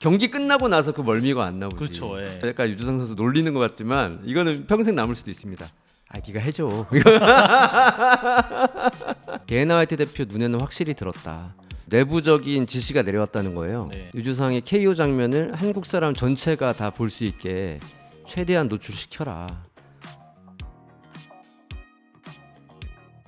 경기 끝나고 나서 그 멀미가 안 나오지. 그렇죠. 예. 약간 유주상 선수 놀리는 것 같지만 이거는 평생 남을 수도 있습니다. 아, 네가 해줘. 게나 화이트 대표 눈에는 확실히 들었다. 내부적인 지시가 내려왔다는 거예요. 네. 유주상의 KO 장면을 한국 사람 전체가 다 볼 수 있게 최대한 노출시켜라.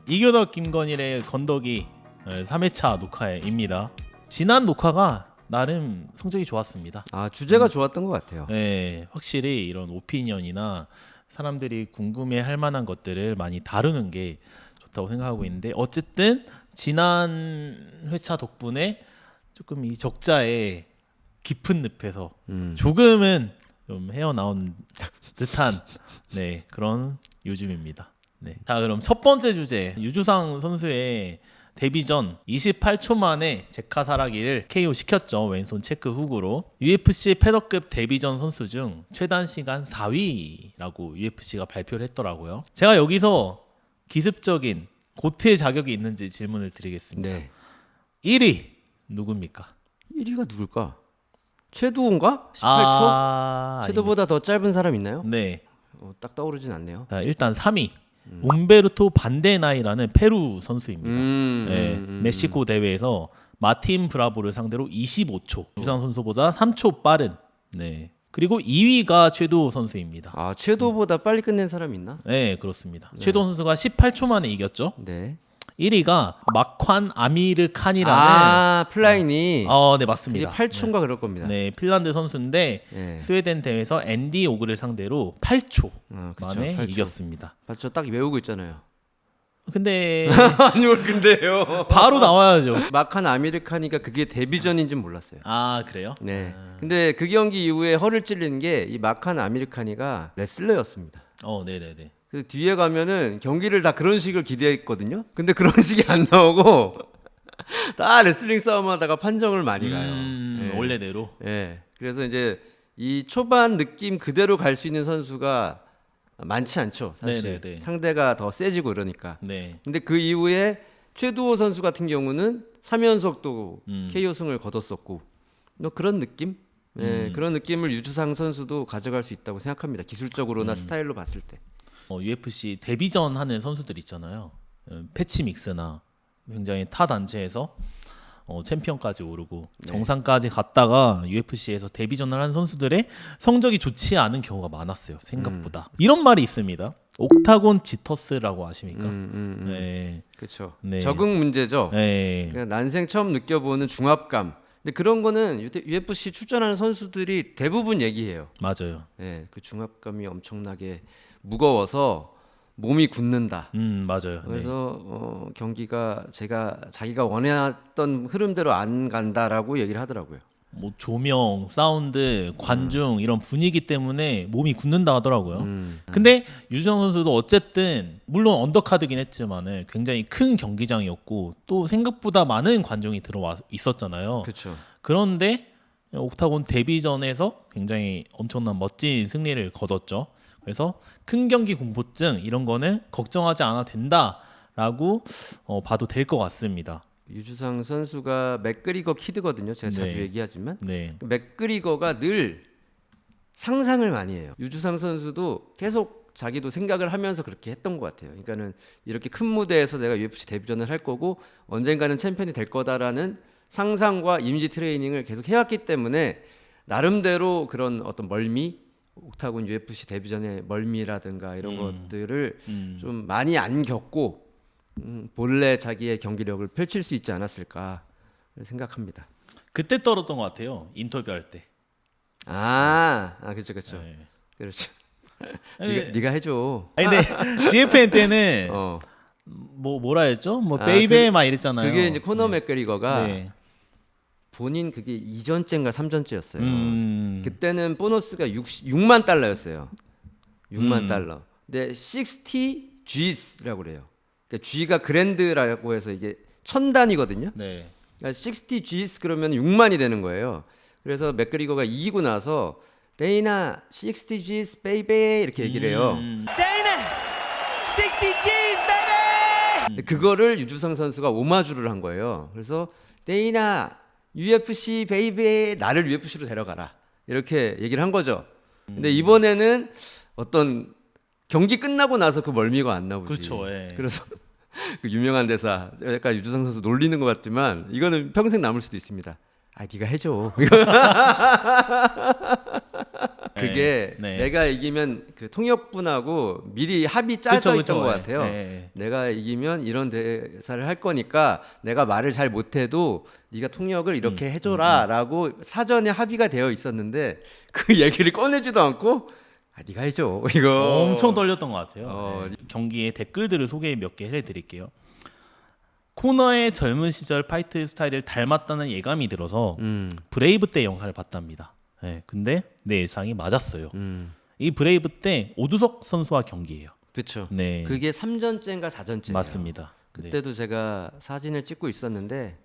이교덕 김건일의 건더기 3회차 녹화입니다. 지난 녹화가 나름 성적이 좋았습니다. 아, 주제가 좋았던 것 같아요. 네, 확실히 이런 오피니언이나 사람들이 궁금해할 만한 것들을 많이 다루는 게 좋다고 생각하고 있는데 어쨌든 지난 회차 덕분에 조금 이 적자의 깊은 늪에서 조금은 좀 헤어나온 듯한 네, 그런 요즘입니다. 네. 자, 그럼 첫 번째 주제 유주상 선수의 데뷔 전 28초 만에 제카사라기를 KO 시켰죠. 왼손 체크 훅으로. UFC 패더급 데뷔 전 선수 중 최단 시간 4위라고 UFC가 발표를 했더라고요. 제가 여기서 기습적인 고트의 자격이 있는지 질문을 드리겠습니다. 네. 1위 누굽니까? 1위가 누굴까? 최도원가? 18초? 아, 최도보다 더 짧은 사람 있나요? 네. 딱 떠오르진 않네요. 자, 일단 3위. 움베르토 반데나이라는 페루 선수입니다. 네, 멕시코 대회에서 마틴 브라보를 상대로 25초. 유상 선수보다 3초 빠른. 네. 그리고 2위가 최도 선수입니다. 아, 최도보다 빨리 끝낸 사람 있나? 네, 그렇습니다. 최도 선수가 18초 만에 이겼죠. 네. 1위가 마관 아미르 칸이라는 플라이니. 네, 맞습니다. 8초인가 그럴 겁니다. 네, 핀란드 선수인데 네. 스웨덴 대회에서 앤디 오그를 상대로 8초 그쵸, 만에 8초. 이겼습니다. 맞죠? 딱 외우고 있잖아요. 근데 아니 뭘 근데요. 바로 나와야죠. 마칸 아미르카니가 그게 데뷔전인 줄 몰랐어요. 아, 그래요? 네. 근데 그 경기 이후에 허를 찔린 게 이 마칸 아미르카니가 레슬러였습니다. 네네네. 그 뒤에 가면은 경기를 다 그런 식을 기대했거든요. 근데 그런 식이 안 나오고 다 레슬링 싸움하다가 판정을 많이 가요. 네. 원래대로. 네. 그래서 이제 이 초반 느낌 그대로 갈 수 있는 선수가 많지 않죠. 사실 네네네. 상대가 더 세지고 이러니까. 네. 근데 그 이후에 최두호 선수 같은 경우는 3연속 또 KO 승을 거뒀었고 그런 느낌? 네, 그런 느낌을 유주상 선수도 가져갈 수 있다고 생각합니다. 기술적으로나 스타일로 봤을 때. UFC 데뷔전 하는 선수들 있잖아요. 패치 믹스나 굉장히 타 단체에서 챔피언까지 오르고 정상까지 갔다가 UFC에서 데뷔전을 하는 선수들의 성적이 좋지 않은 경우가 많았어요. 생각보다. 이런 말이 있습니다. 옥타곤 지터스라고 아십니까? 네. 그렇죠. 네. 적응 문제죠. 네. 그냥 난생 처음 느껴보는 중압감. 근데 그런 거는 UFC 출전하는 선수들이 대부분 얘기해요. 맞아요. 네, 그 중압감이 엄청나게 무거워서 몸이 굳는다. 맞아요. 네. 그래서 경기가 자기가 원했던 흐름대로 안 간다라고 얘기를 하더라고요. 뭐 조명, 사운드, 관중 이런 분위기 때문에 몸이 굳는다 하더라고요. 근데 유정 선수도 어쨌든 물론 언더카드긴 했지만은 굉장히 큰 경기장이었고 또 생각보다 많은 관중이 들어와 있었잖아요. 그렇죠. 그런데 옥타곤 데뷔전에서 굉장히 엄청난 멋진 승리를 거뒀죠. 그래서 큰 경기 공포증 이런 거는 걱정하지 않아도 된다라고 봐도 될 것 같습니다. 유주상 선수가 맥그리거 키드거든요. 제가 네. 자주 얘기하지만 네. 맥그리거가 늘 상상을 많이 해요. 유주상 선수도 계속 자기도 생각을 하면서 그렇게 했던 것 같아요. 그러니까는 이렇게 큰 무대에서 내가 UFC 데뷔전을 할 거고 언젠가는 챔피언이 될 거다라는 상상과 이미지 트레이닝을 계속 해왔기 때문에 나름대로 그런 어떤 멀미, 옥타곤 UFC 데뷔전의 멀미라든가 이런 것들을 좀 많이 안 겪고 본래 자기의 경기력을 펼칠 수 있지 않았을까 생각합니다. 그때 떨었던 것 같아요. 인터뷰할 때. 그렇죠, 그렇죠, 네. 그렇죠. 네. 네가 해줘. 아니 근데 GFN 때는 뭐라 했죠? 베이베 막 이랬잖아요. 그게 이제 코너 맥그리거가 네. 본인 그게 2전째인가 3전째였어요. 그때는 보너스가 6만 달러였어요. 6만 달러. 근데 60 G'라고 그래요. 그러니까 G가 그랜드라고 해서 이게 1000단위거든요. 네. 그러니까 60 G's 그러면 6만이 되는 거예요. 그래서 맥그리거가 이기고 나서 데이나 60 G's 베이베 이렇게 얘기를 해요. Dana, 60 G's, baby! 근데 그거를 유주상 선수가 오마주를 한 거예요. 그래서 데이나 UFC 베이베 나를 UFC로 데려가라 이렇게 얘기를 한 거죠. 근데 이번에는 어떤 경기 끝나고 나서 그 멀미가 안 나오지. 그렇죠. 예. 그래서 그 유명한 대사 약간 유주상 선수 놀리는 것 같지만 이거는 평생 남을 수도 있습니다. 아 네가 해줘. 그게 네. 내가 이기면 그 통역분하고 미리 합의 짜져 그쵸, 있던 그쵸. 것 예. 같아요. 예. 내가 이기면 이런 대사를 할 거니까 내가 말을 잘 못해도 네가 통역을 이렇게 해줘라라고 사전에 합의가 되어 있었는데 그 얘기를 꺼내지도 않고 아 네가 해줘 이거 엄청 떨렸던 것 같아요. 어. 네. 경기의 댓글들을 소개 몇 개 해드릴게요. 코너의 젊은 시절 파이트 스타일을 닮았다는 예감이 들어서 브레이브 때 영상을 봤답니다. 네, 근데 내 예상이 맞았어요. 이 브레이브 때 오두석 선수와 경기예요. 그렇죠. 네, 그게 3전째인가 4전째예요. 맞습니다. 네. 그때도 제가 사진을 찍고 있었는데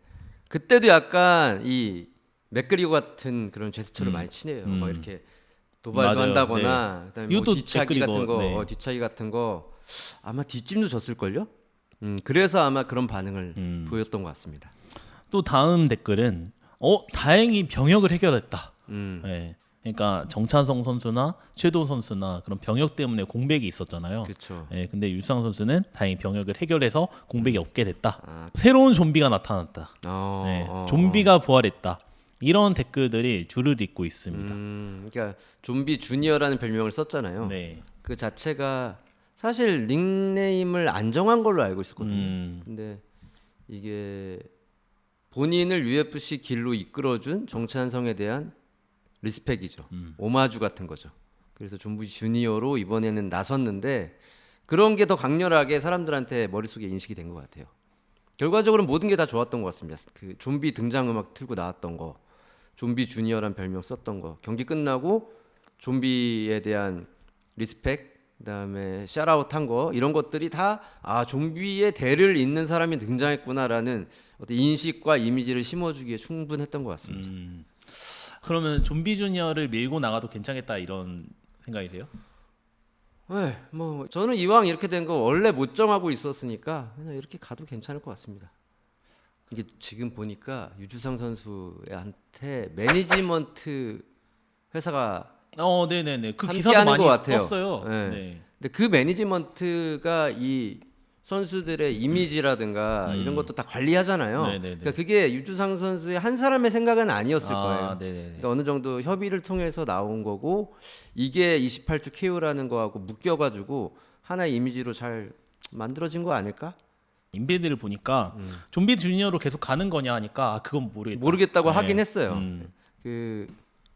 그때도 약간 이 맥그리거 같은 그런 제스처를 많이 치네요. 뭐 이렇게 도발도 맞아요. 한다거나 그다음에 뭐 이것도 뒤차기 맥그리거, 같은 거, 네. 뒤차기 같은 거 아마 뒷짐도 졌을 걸요. 그래서 아마 그런 반응을 보였던 것 같습니다. 또 다음 댓글은 다행히 병역을 해결했다. 음, 네. 그러니까 정찬성 선수나 최도 선수나 그런 병역 때문에 공백이 있었잖아요. 그렇죠. 네, 근데 유상 선수는 다행히 병역을 해결해서 공백이 없게 됐다. 아, 새로운 좀비가 나타났다. 어, 네, 좀비가 부활했다. 이런 댓글들이 줄을 잇고 있습니다. 그러니까 좀비 주니어라는 별명을 썼잖아요. 네. 그 자체가 사실 닉네임을 안 정한 걸로 알고 있었거든요. 근데 이게 본인을 UFC 길로 이끌어준 정찬성에 대한 리스펙이죠. 오마주 같은 거죠. 그래서 좀비 주니어로 이번에는 나섰는데 그런 게 더 강렬하게 사람들한테 머릿속에 인식이 된 것 같아요. 결과적으로 모든 게 다 좋았던 것 같습니다. 그 좀비 등장음악 틀고 나왔던 거, 좀비 주니어란 별명 썼던 거, 경기 끝나고 좀비에 대한 리스펙, 그다음에 샤라웃 한 거 이런 것들이 다 좀비의 대를 잇는 사람이 등장했구나라는 어떤 인식과 이미지를 심어주기에 충분했던 것 같습니다. 그러면 좀비 주니어를 밀고 나가도 괜찮겠다 이런 생각이세요? 네, 뭐 저는 이왕 이렇게 된 거 원래 못 정하고 있었으니까 그냥 이렇게 가도 괜찮을 것 같습니다. 이게 지금 보니까 유주상 선수한테 매니지먼트 회사가 네네네. 그 함께 기사도 하는 많이 것 같아요. 떴어요. 네. 네. 근데 그 매니지먼트가 이 선수들의 이미지라든가 이런 것도 다 관리하잖아요. 네네네. 그러니까 그게 유주상 선수의 한 사람의 생각은 아니었을 거예요. 네네네. 그러니까 어느 정도 협의를 통해서 나온 거고 이게 28주 KO라는 거하고 묶여가지고 하나의 이미지로 잘 만들어진 거 아닐까? 인베드를 보니까 좀비 주니어로 계속 가는 거냐 하니까 그건 모르겠다고 네. 하긴 했어요. 그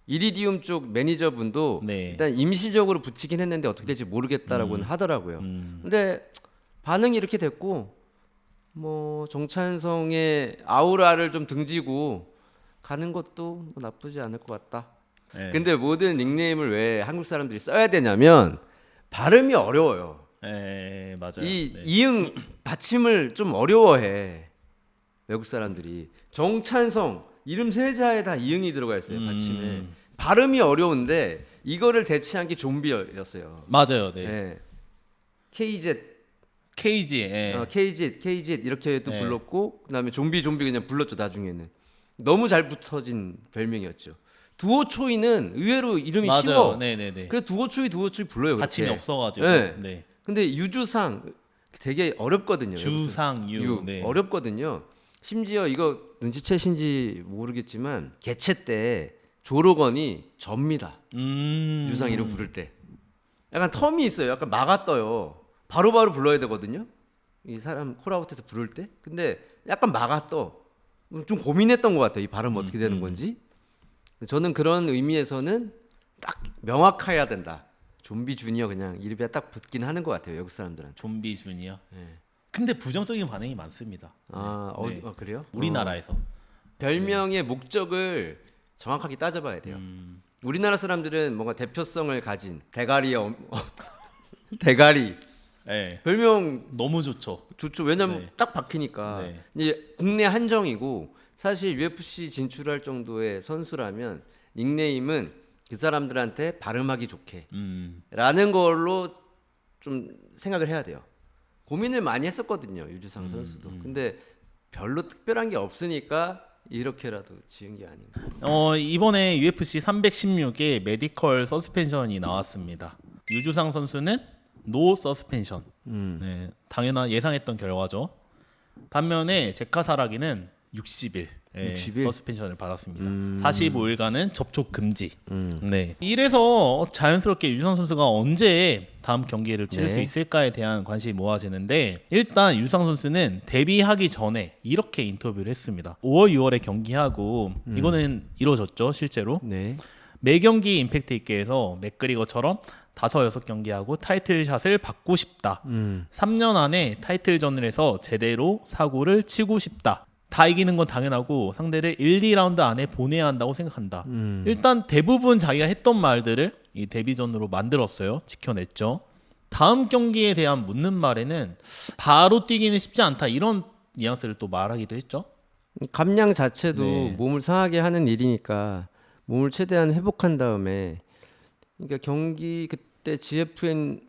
이리디움 쪽 매니저분도 네. 일단 임시적으로 붙이긴 했는데 어떻게 될지 모르겠다라고는 하더라고요. 근데 반응이 이렇게 됐고 뭐 정찬성의 아우라를 좀 등지고 가는 것도 뭐 나쁘지 않을 것 같다. 네. 근데 모든 닉네임을 왜 한국 사람들이 써야 되냐면 발음이 어려워요. 네, 맞아요. 이 네. 이응 받침을 좀 어려워해 외국 사람들이. 정찬성 이름 세 자에 다 이응이 들어가 있어요 받침에. 발음이 어려운데 이거를 대체한 게 좀비였어요. 맞아요. 네. 네. KZ, KG. 예. KZ 이렇게도 네. 불렀고 그다음에 좀비 그냥 불렀죠 나중에는. 너무 잘 붙어진 별명이었죠. 두오초이는 의외로 이름이 맞아요. 쉬워. 네네네. 그 두오초이 불러요. 받침이 그렇게. 없어가지고. 네. 네. 근데 유주상 되게 어렵거든요. 주상유. 네. 어렵거든요. 심지어 이거 눈치채신지 모르겠지만 개최 때 조로건이 접니다. 유상 이름 부를 때 약간 텀이 있어요. 약간 막아떠요. 바로바로 불러야 되거든요. 이 사람 콜아웃해서 부를 때. 근데 약간 막아떠. 좀 고민했던 것 같아요. 이 발음 어떻게 되는 건지. 저는 그런 의미에서는 딱 명확해야 된다. 좀비 주니어 그냥 이름에 딱 붙긴 하는 것 같아요. 외국 사람들은. 좀비 주니어. 네. 근데 부정적인 반응이 많습니다. 네. 그래요? 우리나라에서. 별명의 목적을 정확하게 따져봐야 돼요. 우리나라 사람들은 뭔가 대표성을 가진 대가리 네. 별명 너무 좋죠. 좋죠. 왜냐면 네. 딱 박히니까. 네. 이제 국내 한정이고 사실 UFC 진출할 정도의 선수라면 닉네임은 그 사람들한테 발음하기 좋게 라는 걸로 좀 생각을 해야 돼요. 고민을 많이 했었거든요. 유주상 선수도. 근데 별로 특별한 게 없으니까 이렇게라도 지은 게 아닌가. 이번에 UFC 316에 메디컬 서스펜션이 나왔습니다. 유주상 선수는 노 서스펜션. 네, 당연한 예상했던 결과죠. 반면에 제카사라기는 60일, 60일? 서스펜션을 받았습니다. 45일간은 접촉 금지. 네. 이래서 자연스럽게 유주상 선수가 언제 다음 경기를 치를 네. 수 있을까에 대한 관심이 모아지는데, 일단 유주상 선수는 데뷔하기 전에 이렇게 인터뷰를 했습니다. 5월, 6월에 경기하고 이거는 이루어졌죠, 실제로. 네. 매 경기 임팩트 있게 해서 맥그리거처럼 5, 6경기하고 타이틀샷을 받고 싶다. 3년 안에 타이틀전을 해서 제대로 사고를 치고 싶다. 다 이기는 건 당연하고 상대를 1, 2라운드 안에 보내야 한다고 생각한다. 일단 대부분 자기가 했던 말들을 이 데뷔전으로 만들었어요. 지켜냈죠. 다음 경기에 대한 묻는 말에는 바로 뛰기는 쉽지 않다. 이런 뉘앙스를 또 말하기도 했죠. 감량 자체도 네. 몸을 상하게 하는 일이니까 몸을 최대한 회복한 다음에, 그러니까 경기 그때 GFN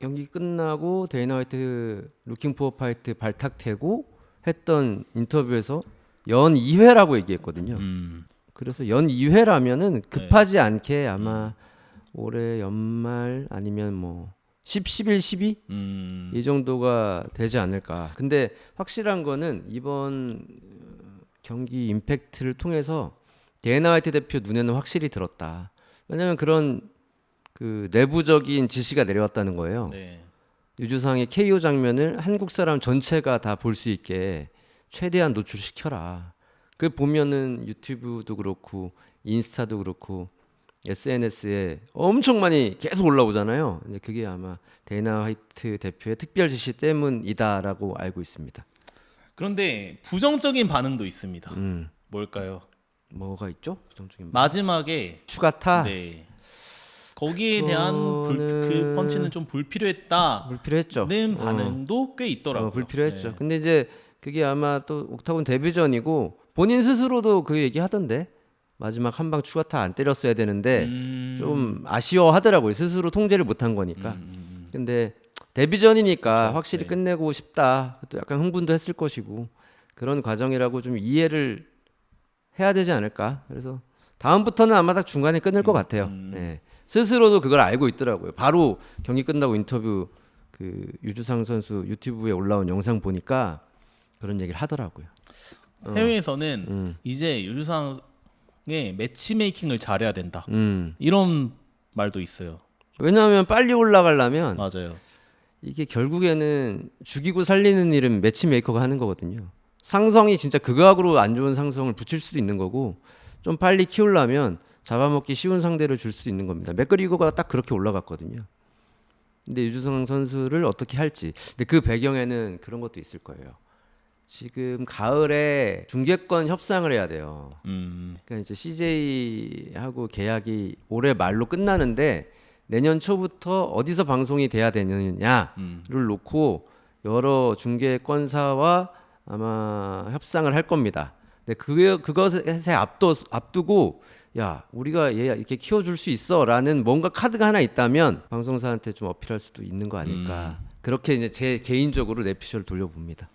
경기 끝나고 데이나 화이트 루킹 푸어 파이트 발탁되고 했던 인터뷰에서 연 2회라고 얘기했거든요. 그래서 연 2회라면은 급하지 않게 아마 올해 연말 아니면 뭐 10, 11, 12 이 정도가 되지 않을까. 근데 확실한 거는 이번 경기 임팩트를 통해서 데이나 화이트 대표 눈에는 확실히 들었다. 왜냐면 그런 그 내부적인 지시가 내려왔다는 거예요. 네. 유주상의 KO 장면을 한국 사람 전체가 다 볼 수 있게 최대한 노출시켜라. 그 보면은 유튜브도 그렇고 인스타도 그렇고 SNS에 엄청 많이 계속 올라오잖아요. 이제 그게 아마 데이나 화이트 대표의 특별 지시 때문이다라고 알고 있습니다. 그런데 부정적인 반응도 있습니다. 뭘까요? 뭐가 있죠? 부정적인 마지막에 추가타. 네. 거기에 대한 그거는 그 펀치는 좀 불필요했다는 불필요했죠. 반응도 꽤 있더라고요. 불필요했죠. 네. 근데 이제 그게 아마 또 옥타곤 데뷔전이고 본인 스스로도 그 얘기 하던데 마지막 한 방 추가타 안 때렸어야 되는데 좀 아쉬워하더라고요. 스스로 통제를 못한 거니까. 근데 데뷔전이니까 그렇죠. 확실히 네. 끝내고 싶다. 또 약간 흥분도 했을 것이고 그런 과정이라고 좀 이해를 해야 되지 않을까. 그래서 다음부터는 아마 딱 중간에 끊을 것 같아요. 네. 스스로도 그걸 알고 있더라고요. 바로 경기 끝나고 인터뷰 그 유주상 선수 유튜브에 올라온 영상 보니까 그런 얘기를 하더라고요. 해외에서는 이제 유주상의 매치메이킹을 잘해야 된다. 이런 말도 있어요. 왜냐하면 빨리 올라가려면 맞아요. 이게 결국에는 죽이고 살리는 일은 매치메이커가 하는 거거든요. 상성이 진짜 극악으로 안 좋은 상성을 붙일 수도 있는 거고 좀 빨리 키우려면 잡아먹기 쉬운 상대를 줄 수도 있는 겁니다. 맥그리거가 딱 그렇게 올라갔거든요. 근데 유주상 선수를 어떻게 할지. 근데 그 배경에는 그런 것도 있을 거예요. 지금 가을에 중계권 협상을 해야 돼요. 그러니까 이제 CJ하고 계약이 올해 말로 끝나는데 내년 초부터 어디서 방송이 돼야 되느냐를 놓고 여러 중계권사와 아마 협상을 할 겁니다. 근데 그것에 앞두고 야 우리가 얘 이렇게 키워줄 수 있어라는 뭔가 카드가 하나 있다면 방송사한테 좀 어필할 수도 있는 거 아닐까. 그렇게 이제 제 개인적으로 내 피셜을 돌려봅니다.